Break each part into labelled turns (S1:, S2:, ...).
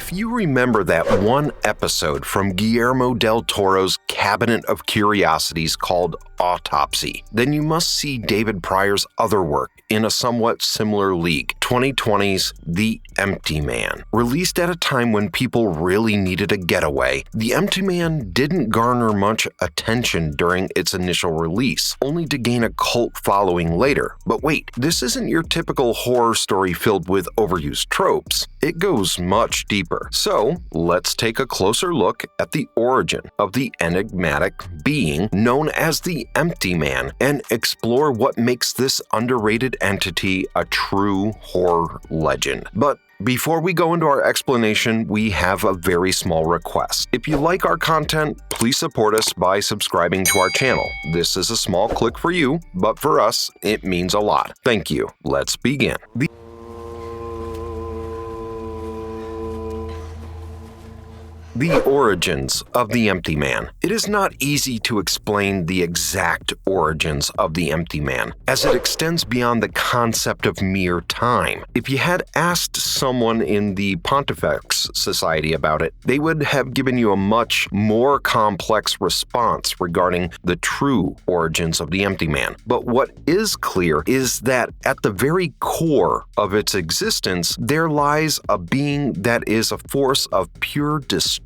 S1: If you remember that one episode from Guillermo del Toro's Cabinet of Curiosities called Autopsy, then you must see David Pryor's other work in a somewhat similar league, 2020's The Empty Man. Released at a time when people really needed a getaway, The Empty Man didn't garner much attention during its initial release, only to gain a cult following later. But wait, this isn't your typical horror story filled with overused tropes. It goes much deeper. So, let's take a closer look at the origin of the enigmatic being known as the Empty Man and explore what makes this underrated entity a true horror legend. But before we go into our explanation, we have a very small request. If you like our content, please support us by subscribing to our channel. This is a small click for you, but for us, it means a lot. Thank you. Let's begin. The origins of the Empty Man. It is not easy to explain the exact origins of the Empty Man, as it extends beyond the concept of mere time. If you had asked someone in the Pontifex Society about it, they would have given you a much more complex response regarding the true origins of the Empty Man. But what is clear is that at the very core of its existence, there lies a being that is a force of pure destruction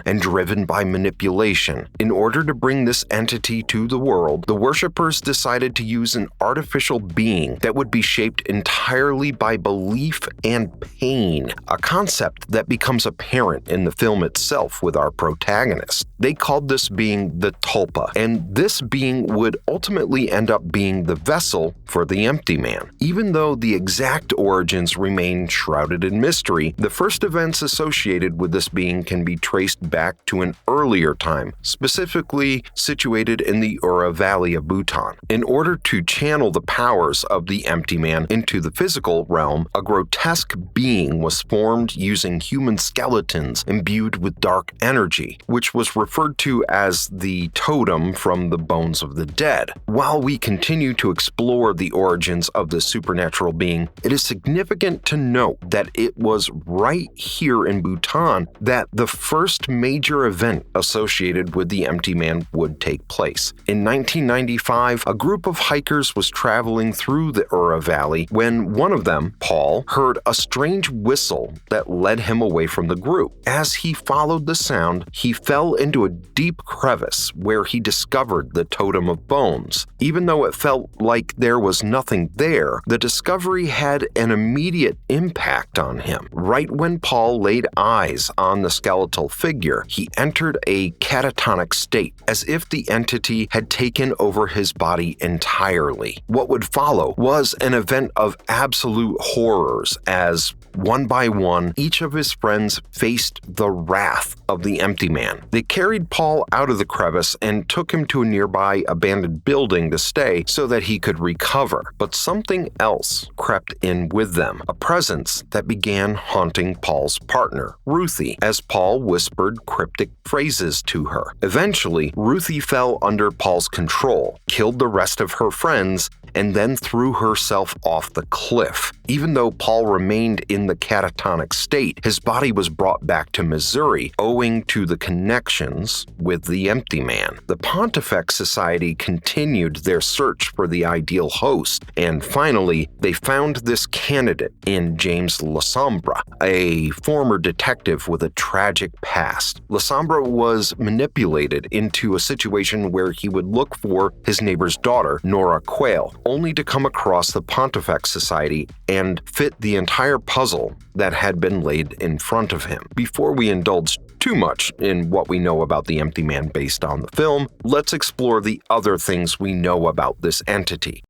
S1: and driven by manipulation. In order to bring this entity to the world, the worshippers decided to use an artificial being that would be shaped entirely by belief and pain, a concept that becomes apparent in the film itself with our protagonist. They called this being the Tulpa, and this being would ultimately end up being the vessel for the Empty Man. Even though the exact origins remain shrouded in mystery, the first events associated with this being can be traced back to an earlier time, specifically situated in the Ura Valley of Bhutan. In order to channel the powers of the Empty Man into the physical realm, a grotesque being was formed using human skeletons imbued with dark energy, which was referred to as the totem from the bones of the dead. While we continue to explore the origins of the supernatural being, it is significant to note that it was right here in Bhutan that the first major event associated with the Empty Man would take place. In 1995, a group of hikers was traveling through the Ura Valley when one of them, Paul, heard a strange whistle that led him away from the group. As he followed the sound, he fell into a deep crevice where he discovered the totem of bones. Even though it felt like there was nothing there, the discovery had an immediate impact on him. Right when Paul laid eyes on the skeletal figure, he entered a catatonic state, as if the entity had taken over his body entirely. What would follow was an event of absolute horrors, as one by one, each of his friends faced the wrath of the Empty Man. They carried Paul out of the crevice and took him to a nearby abandoned building to stay so that he could recover. But something else crept in with them, a presence that began haunting Paul's partner, Ruthie, as Paul whispered cryptic phrases to her. Eventually, Ruthie fell under Paul's control, killed the rest of her friends, and then threw herself off the cliff. Even though Paul remained in the catatonic state, his body was brought back to Missouri owing to the connections with the Empty Man. The Pontifex Society continued their search for the ideal host, and finally, they found this candidate in James Lasombra, a former detective with a tragic past. Lasombra was manipulated into a situation where he would look for his neighbor's daughter, Nora Quayle, only to come across the Pontifex Society and fit the entire puzzle that had been laid in front of him. Before we indulge too much in what we know about the Empty Man based on the film, let's explore the other things we know about this entity.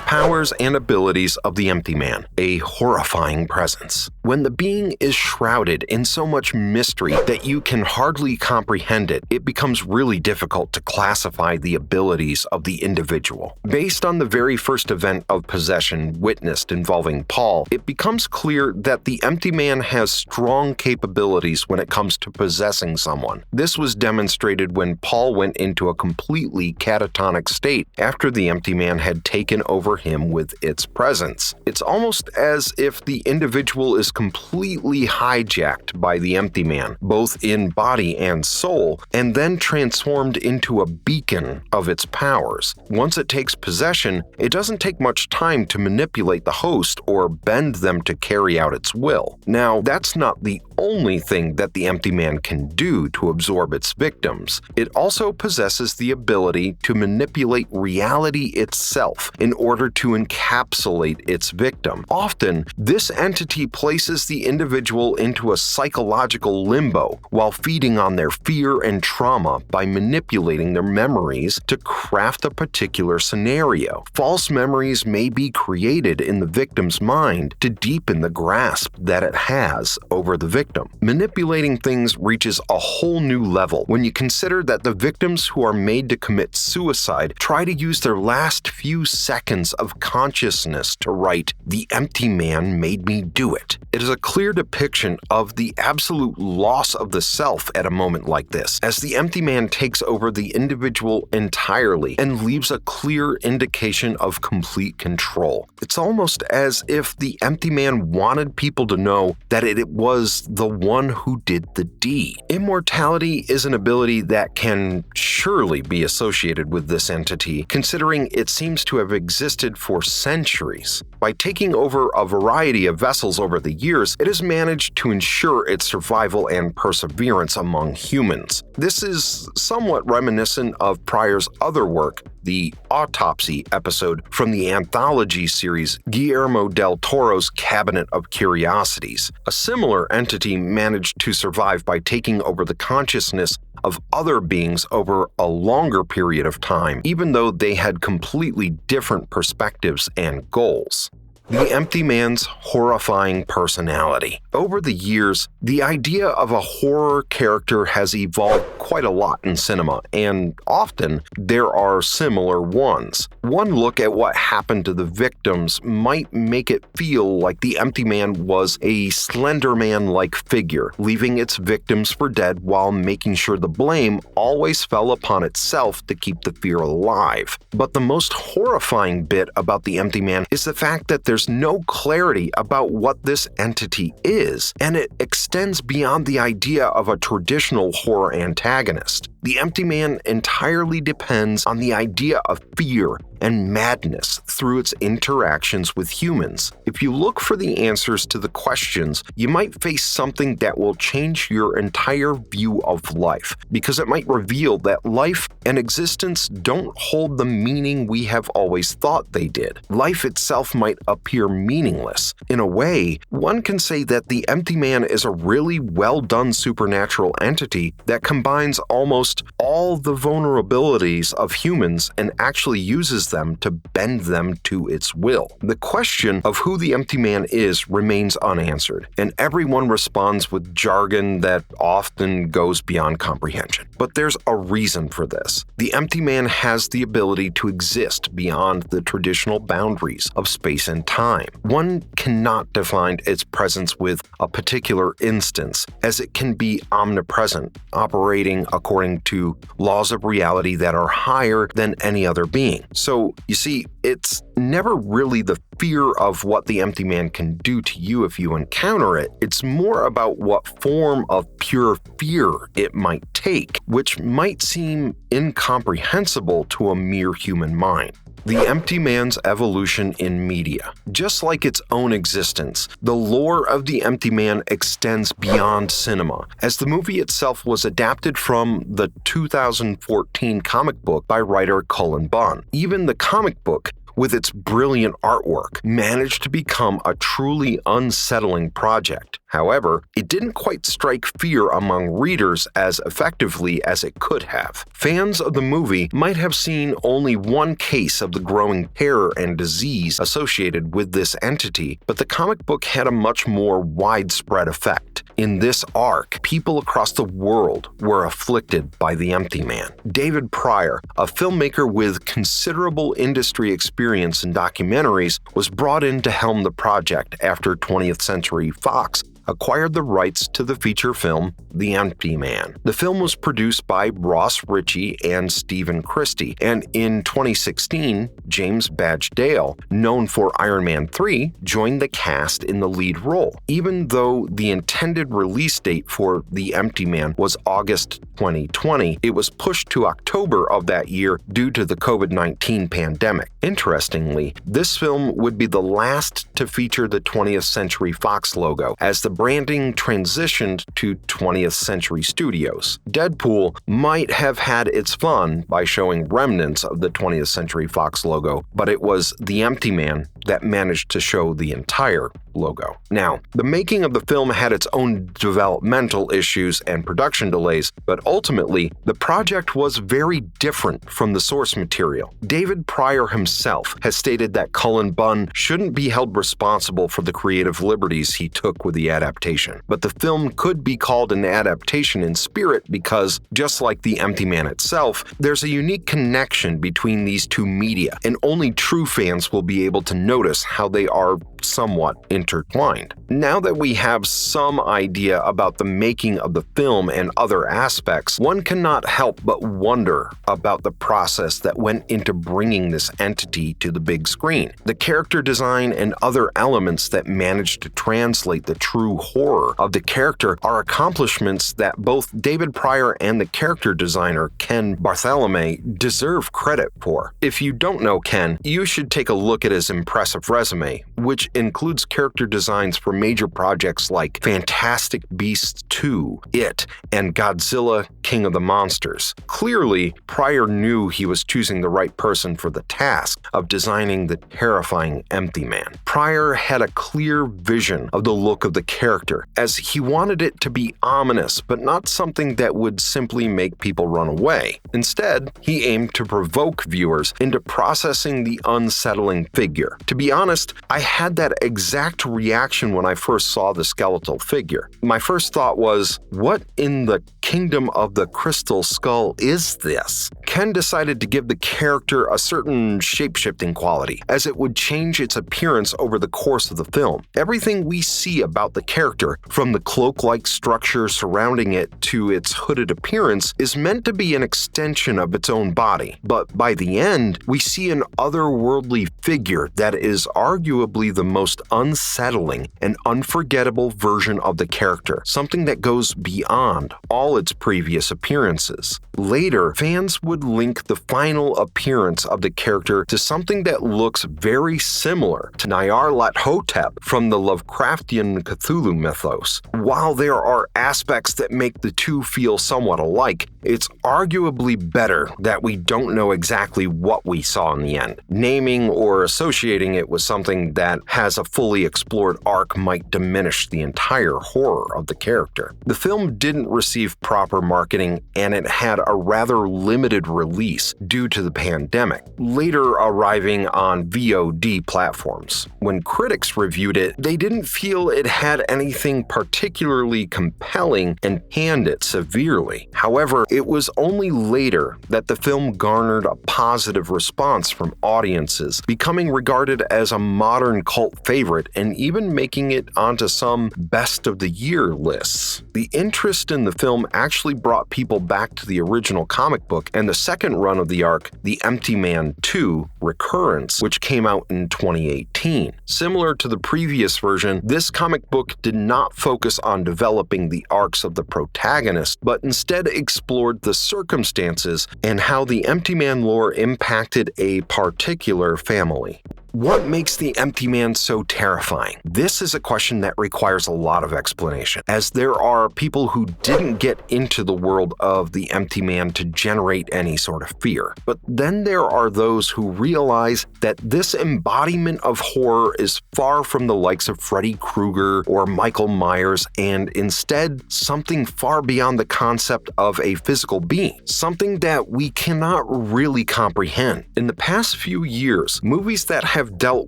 S1: Powers and abilities of the Empty Man, a horrifying presence. When the being is shrouded in so much mystery that you can hardly comprehend it, it becomes really difficult to classify the abilities of the individual. Based on the very first event of possession witnessed involving Paul, it becomes clear that the Empty Man has strong capabilities when it comes to possessing someone. This was demonstrated when Paul went into a completely catatonic state after the Empty Man had taken over him with its presence. It's almost as if the individual is completely hijacked by the empty man, both in body and soul, and then transformed into a beacon of its powers. Once it takes possession, it doesn't take much time to manipulate the host or bend them to carry out its will. Now, that's not the only thing that the empty man can do to absorb its victims. It also possesses the ability to manipulate reality itself in order to encapsulate its victim. Often, this entity places the individual into a psychological limbo while feeding on their fear and trauma by manipulating their memories to craft a particular scenario. False memories may be created in the victim's mind to deepen the grasp that it has over the victim. Manipulating things reaches a whole new level when you consider that the victims who are made to commit suicide try to use their last few seconds of consciousness to write, "The empty man made me do it." It is a clear depiction of the absolute loss of the self at a moment like this, as the empty man takes over the individual entirely and leaves a clear indication of complete control. It's almost as if the empty man wanted people to know that it was the one who did the deed. Immortality is an ability that can surely be associated with this entity, considering it seems to have existed for centuries. By taking over a variety of vessels over the years, it has managed to ensure its survival and perseverance among humans. This is somewhat reminiscent of Pryor's other work, the Autopsy episode from the anthology series Guillermo del Toro's Cabinet of Curiosities. A similar entity managed to survive by taking over the consciousness of other beings over a longer period of time, even though they had completely different perspectives and goals. The empty man's horrifying personality. Over the years, the idea of a horror character has evolved quite a lot in cinema, and often there are similar ones. One look at what happened to the victims might make it feel like the empty man was a Slender Man-like figure, leaving its victims for dead while making sure the blame always fell upon itself to keep the fear alive. But the most horrifying bit about the empty man is the fact that there's no clarity about what this entity is, and it extends beyond the idea of a traditional horror antagonist. The empty man entirely depends on the idea of fear and madness through its interactions with humans. If you look for the answers to the questions, you might face something that will change your entire view of life, because it might reveal that life and existence don't hold the meaning we have always thought they did. Life itself might appear meaningless. In a way, one can say that the empty man is a really well-done supernatural entity that combines almost all the vulnerabilities of humans and actually uses them to bend them to its will. The question of who the empty man is remains unanswered, and everyone responds with jargon that often goes beyond comprehension. But there's a reason for this. The empty man has the ability to exist beyond the traditional boundaries of space and time. One cannot define its presence with a particular instance, as it can be omnipresent, operating according to laws of reality that are higher than any other being. So, you see, it's never really the fear of what the empty man can do to you if you encounter it. It's more about what form of pure fear it might take, which might seem incomprehensible to a mere human mind. The empty man's evolution in media. Just like its own existence, the lore of the empty man extends beyond cinema, as the movie itself was adapted from the 2014 comic book by writer Cullen Bunn. Even the comic book, with its brilliant artwork, managed to become a truly unsettling project. However, it didn't quite strike fear among readers as effectively as it could have. Fans of the movie might have seen only one case of the growing terror and disease associated with this entity, but the comic book had a much more widespread effect. In this arc, people across the world were afflicted by the empty man. David Pryor, a filmmaker with considerable industry experience in documentaries, was brought in to helm the project after 20th Century Fox acquired the rights to the feature film The Empty Man. The film was produced by Ross Ritchie and Stephen Christie, and in 2016, James Badge Dale, known for Iron Man 3, joined the cast in the lead role. Even though the intended release date for The Empty Man was August 2020, it was pushed to October of that year due to the COVID-19 pandemic. Interestingly, this film would be the last to feature the 20th Century Fox logo, as the branding transitioned to 20th Century Studios. Deadpool might have had its fun by showing remnants of the 20th Century Fox logo, but it was The Empty Man that managed to show the entire logo. Now, the making of the film had its own developmental issues and production delays, but ultimately, the project was very different from the source material. David Pryor himself has stated that Cullen Bunn shouldn't be held responsible for the creative liberties he took with the adaptation, but the film could be called an adaptation in spirit because, just like The Empty Man itself, there's a unique connection between these two media, and only true fans will be able to notice how they are somewhat intertwined. Now that we have some idea about the making of the film and other aspects, one cannot help but wonder about the process that went into bringing this entity to the big screen. The character design and other elements that managed to translate the true horror of the character are accomplishments that both David Pryor and the character designer Ken Bartholomew deserve credit for. If you don't know Ken, you should take a look at his impressive resume, which includes character designs for major projects like Fantastic Beasts 2, It, and Godzilla King of the Monsters. Clearly, Pryor knew he was choosing the right person for the task of designing the terrifying Empty Man. Pryor had a clear vision of the look of the character, as he wanted it to be ominous, but not something that would simply make people run away. Instead, he aimed to provoke viewers into processing the unsettling figure. To be honest, I had that exact reaction when I first saw the skeletal figure. My first thought was, what in the kingdom of the crystal skull is this? Ken decided to give the character a certain shape-shifting quality, as it would change its appearance over the course of the film. Everything we see about the character, from the cloak-like structure surrounding it to its hooded appearance, is meant to be an extension of its own body. But by the end, we see an otherworldly figure that is arguably the most unsettling and unforgettable version of the character, something that goes beyond all its previous appearances. Later, fans would link the final appearance of the character to something that looks very similar to Nyarlathotep from the Lovecraftian Cthulhu mythos. While there are aspects that make the two feel somewhat alike, it's arguably better that we don't know exactly what we saw in the end. Naming or associating it with something that has a fully explored arc might diminish the entire horror of the character. The film didn't receive proper marketing, and it had a rather limited release due to the pandemic, later arriving on VOD platforms. When critics reviewed it, they didn't feel it had anything particularly compelling and panned it severely. However, it was only later that the film garnered a positive response from audiences, becoming regarded as a modern cult favorite and even making it onto some best of the year lists. The interest in the film actually brought people back to the original comic book and the second run of the arc, The Empty Man 2 Recurrence, which came out in 2018. Similar to the previous version, this comic book did not focus on developing the arcs of the protagonist, but instead explored the circumstances and how the Empty Man lore impacted a particular family. What makes the Empty Man so terrifying? This is a question that requires a lot of explanation, as there are people who didn't get into the world of the Empty Man to generate any sort of fear. But then there are those who realize that this embodiment of horror is far from the likes of Freddy Krueger or Michael Myers, and instead something far beyond the concept of a physical being, something that we cannot really comprehend. In the past few years, movies that have have dealt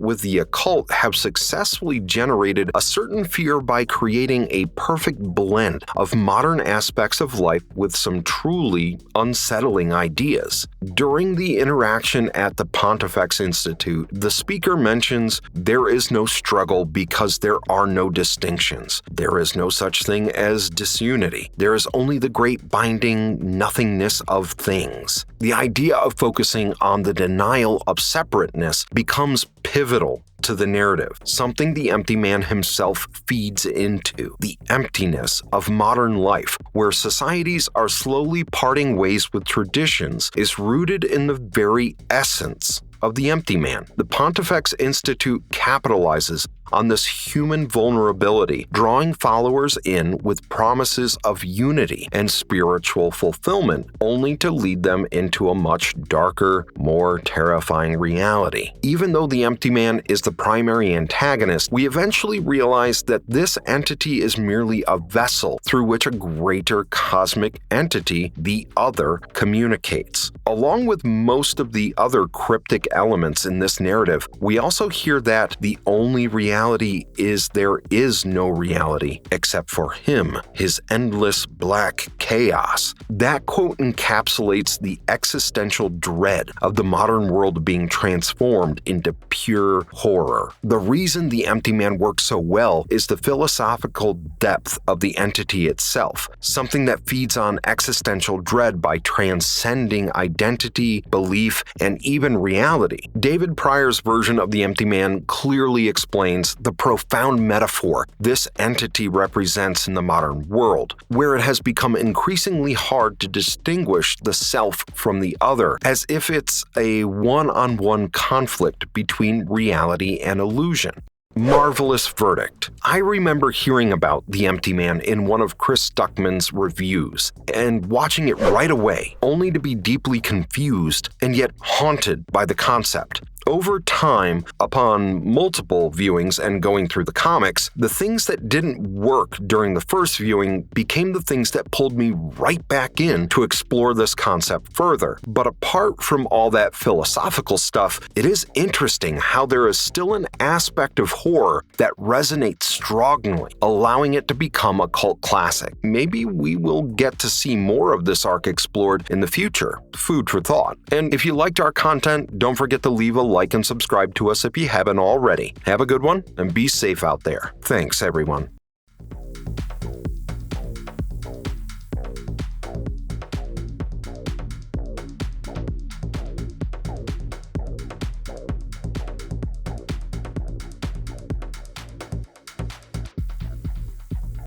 S1: with the occult have successfully generated a certain fear by creating a perfect blend of modern aspects of life with some truly unsettling ideas. During the interaction at the Pontifex Institute, the speaker mentions, "There is no struggle because there are no distinctions. There is no such thing as disunity. There is only the great binding nothingness of things." The idea of focusing on the denial of separateness becomes pivotal to the narrative, something the empty man himself feeds into. The emptiness of modern life, where societies are slowly parting ways with traditions, is rooted in the very essence of the empty man. The Pontifex Institute capitalizes on this human vulnerability, drawing followers in with promises of unity and spiritual fulfillment, only to lead them into a much darker, more terrifying reality. Even though the empty man is the primary antagonist, we eventually realize that this entity is merely a vessel through which a greater cosmic entity, the Other, communicates. Along with most of the other cryptic elements in this narrative, we also hear that the only reality is there is no reality except for him, his endless black chaos. That quote encapsulates the existential dread of the modern world being transformed into pure horror. The reason the empty man works so well is the philosophical depth of the entity itself, something that feeds on existential dread by transcending identity, belief, and even reality. David Pryor's version of the empty man clearly explains the profound metaphor this entity represents in the modern world, where it has become increasingly hard to distinguish the self from the other, as if it's a one-on-one conflict between reality and illusion. Marvelous verdict. I remember hearing about The Empty Man in one of Chris Stuckman's reviews and watching it right away, only to be deeply confused and yet haunted by the concept. Over time, upon multiple viewings and going through the comics, the things that didn't work during the first viewing became the things that pulled me right back in to explore this concept further. But apart from all that philosophical stuff, it is interesting how there is still an aspect of horror that resonates strongly, allowing it to become a cult classic. Maybe we will get to see more of this arc explored in the future. Food for thought. And if you liked our content, don't forget to leave a like and subscribe to us if you haven't already. Have a good one and be safe out there. Thanks, everyone.